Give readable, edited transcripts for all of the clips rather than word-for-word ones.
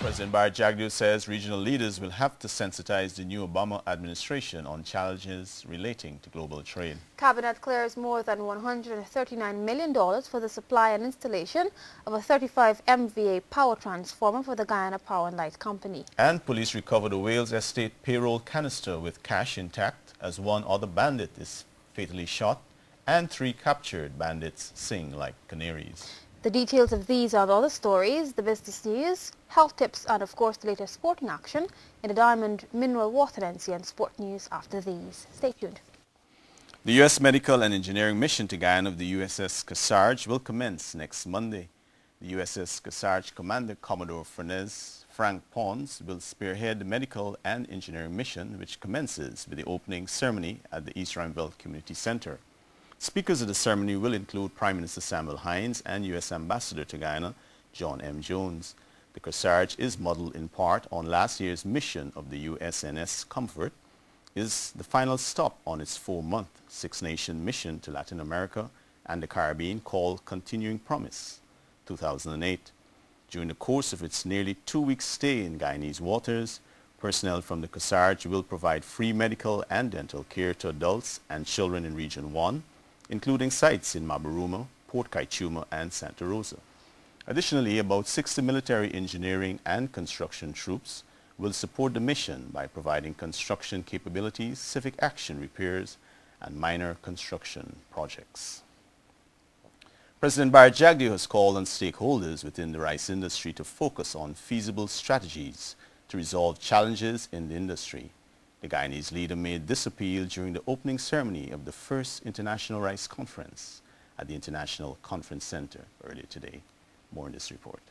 President Barry Jagdeo says regional leaders will have to sensitize the new Obama administration on challenges relating to global trade. Cabinet clears more than $139 million for the supply and installation of a 35 MVA power transformer for the Guyana Power and Light Company. And police recovered a Wales estate payroll canister with cash intact as one other bandit is fatally shot and 3 captured bandits sing like canaries. The details of these and other stories, the business news, health tips and of course the latest sporting action in the Diamond Mineral Water NCN Sport News after these. Stay tuned. The U.S. Medical and Engineering mission to Guyana of the USS Kearsarge will commence next Monday. The USS Kearsarge Commander Commodore Frank Pons will spearhead the medical and engineering mission, which commences with the opening ceremony at the East Rheinville Community Center. Speakers of the ceremony will include Prime Minister Samuel Hines and U.S. Ambassador to Guyana, John M. Jones. The Kearsarge is modeled in part on last year's mission of the USNS Comfort, is the final stop on its 4-month six-nation mission to Latin America and the Caribbean called Continuing Promise, 2008. During the course of its nearly 2-week stay in Guyanese waters, personnel from the Kearsarge will provide free medical and dental care to adults and children in Region 1, including sites in Mabaruma, Port Kaituma and Santa Rosa. Additionally, about 60 military engineering and construction troops will support the mission by providing construction capabilities, civic action repairs, and minor construction projects. President Barry Jagdeo has called on stakeholders within the rice industry to focus on feasible strategies to resolve challenges in the industry. The Guyanese leader made this appeal during the opening ceremony of the first International Rice Conference at the International Conference Center earlier today. More in this report.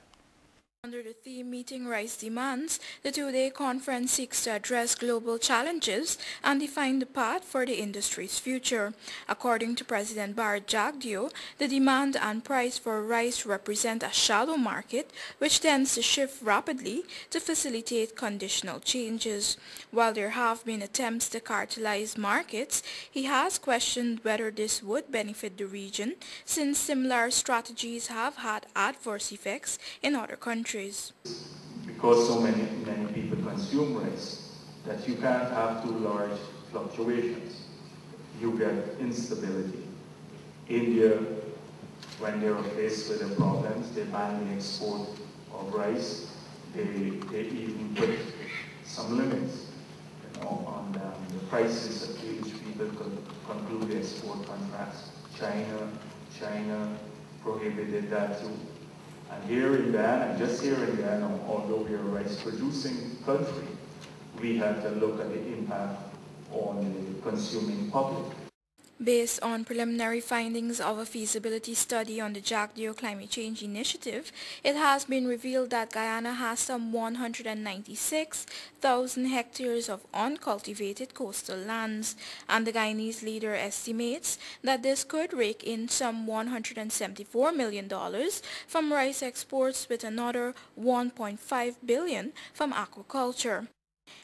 Under the theme Meeting Rice Demands, the two-day conference seeks to address global challenges and define the path for the industry's future. According to President Barry Jagdeo, the demand and price for rice represent a shallow market which tends to shift rapidly to facilitate conditional changes. While there have been attempts to cartelize markets, he has questioned whether this would benefit the region since similar strategies have had adverse effects in other countries. Because so many people consume rice, that you can't have too large fluctuations. You get instability. India, when they were faced with the problems, they banned the export of rice. They even put some limits, on the prices at which people could conclude the export contracts. China prohibited that too. And here in Guyana, just here in Guyana, although we are a rice-producing country, we had to look at the impact on the consuming public. Based on preliminary findings of a feasibility study on the Jagdeo Climate Change Initiative, it has been revealed that Guyana has some 196,000 hectares of uncultivated coastal lands, and the Guyanese leader estimates that this could rake in some $174 million from rice exports with another $1.5 billion from aquaculture.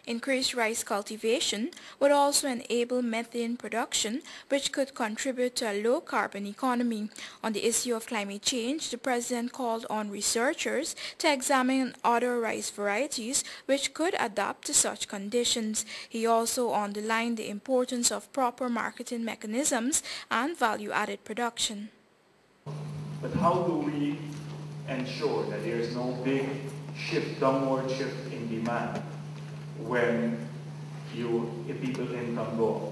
Increased rice cultivation would also enable methane production, which could contribute to a low-carbon economy. On the issue of climate change, the President called on researchers to examine other rice varieties which could adapt to such conditions. He also underlined the importance of proper marketing mechanisms and value-added production. But how do we ensure that there is no big downward shift in demand when people's income go up?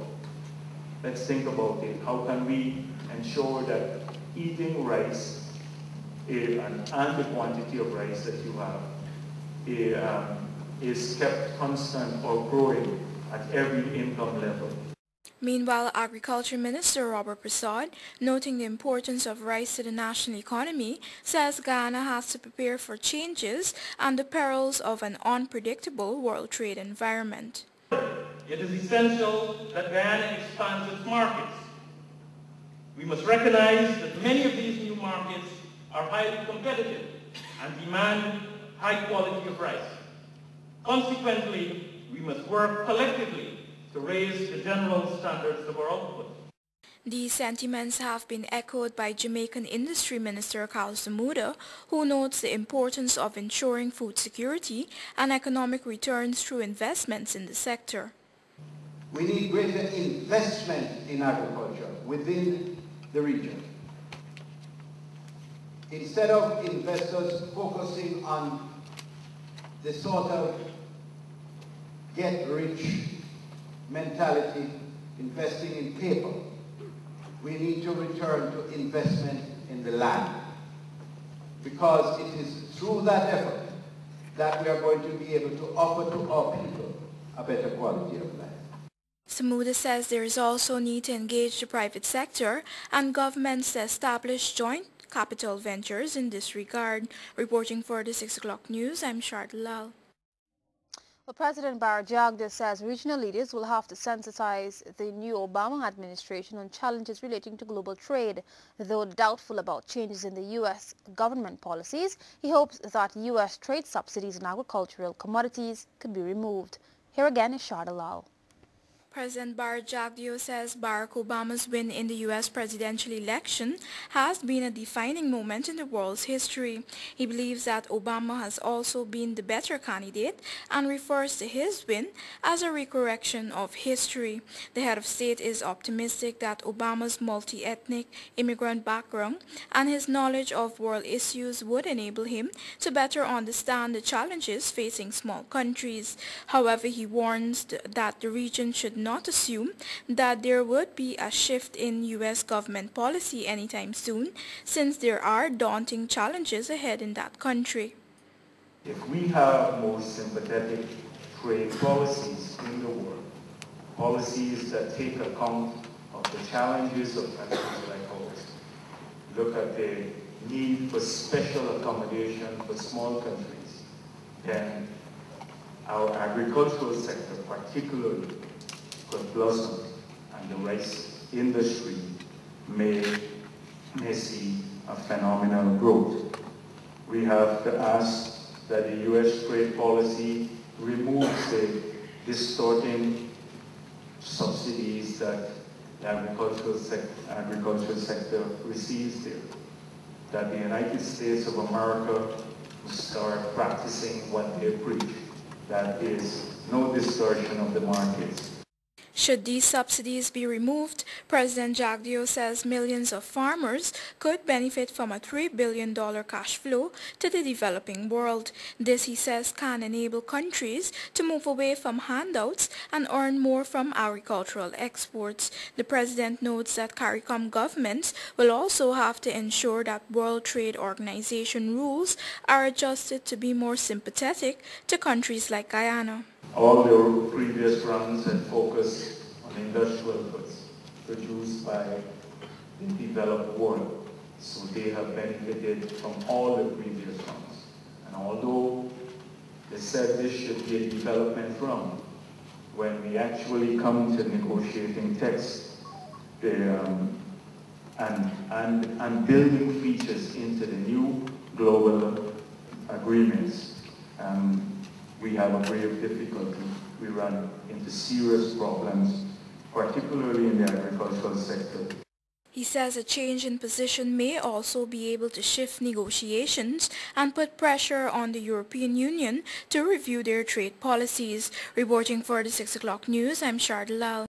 Let's think about it. How can we ensure that eating rice and the quantity of rice that you have is kept constant or growing at every income level? Meanwhile, Agriculture Minister Robert Prasad, noting the importance of rice to the national economy, says Guyana has to prepare for changes and the perils of an unpredictable world trade environment. It is essential that Guyana expands its markets. We must recognize that many of these new markets are highly competitive and demand high quality of rice. Consequently, we must work collectively to raise the general standards of our output. These sentiments have been echoed by Jamaican Industry Minister Karl Smuda, who notes the importance of ensuring food security and economic returns through investments in the sector. We need greater investment in agriculture within the region. Instead of investors focusing on the sort of get-rich mentality, investing in paper, we need to return to investment in the land, because it is through that effort that we are going to be able to offer to our people a better quality of life. Smuda says there is also need to engage the private sector and governments to establish joint capital ventures in this regard. Reporting for the 6 o'clock news, I'm Shard Lal. Well, President Barra Jagdeo says regional leaders will have to sensitize the new Obama administration on challenges relating to global trade. Though doubtful about changes in the U.S. government policies, he hopes that U.S. trade subsidies on agricultural commodities could be removed. Here again is Shard Lal. President Barra Jagdeo says Barack Obama's win in the U.S. presidential election has been a defining moment in the world's history. He believes that Obama has also been the better candidate and refers to his win as a recorrection of history. The head of state is optimistic that Obama's multi-ethnic immigrant background and his knowledge of world issues would enable him to better understand the challenges facing small countries. However, he warns that the region should not assume that there would be a shift in U.S. government policy anytime soon, since there are daunting challenges ahead in that country. If we have more sympathetic trade policies in the world, policies that take account of the challenges of countries like ours, look at the need for special accommodation for small countries, then our agricultural sector particularly could blossom, and the rice industry may see a phenomenal growth. We have to ask that the U.S. trade policy removes the distorting subsidies that the agricultural sector receives there. That the United States of America will start practicing what they preach, that is no distortion of the markets. Should these subsidies be removed, President Jagdeo says millions of farmers could benefit from a $3 billion cash flow to the developing world. This, he says, can enable countries to move away from handouts and earn more from agricultural exports. The president notes that CARICOM governments will also have to ensure that World Trade Organization rules are adjusted to be more sympathetic to countries like Guyana. All the previous rounds had focused on industrial goods produced by the developed world, so they have benefited from all the previous rounds. And although they said this should be a development round, when we actually come to negotiating texts and building features into the new global agreements, we have a grave difficulty. We run into serious problems, particularly in the agricultural sector. He says a change in position may also be able to shift negotiations and put pressure on the European Union to review their trade policies. Reporting for the 6 o'clock news, I'm Shard Lal.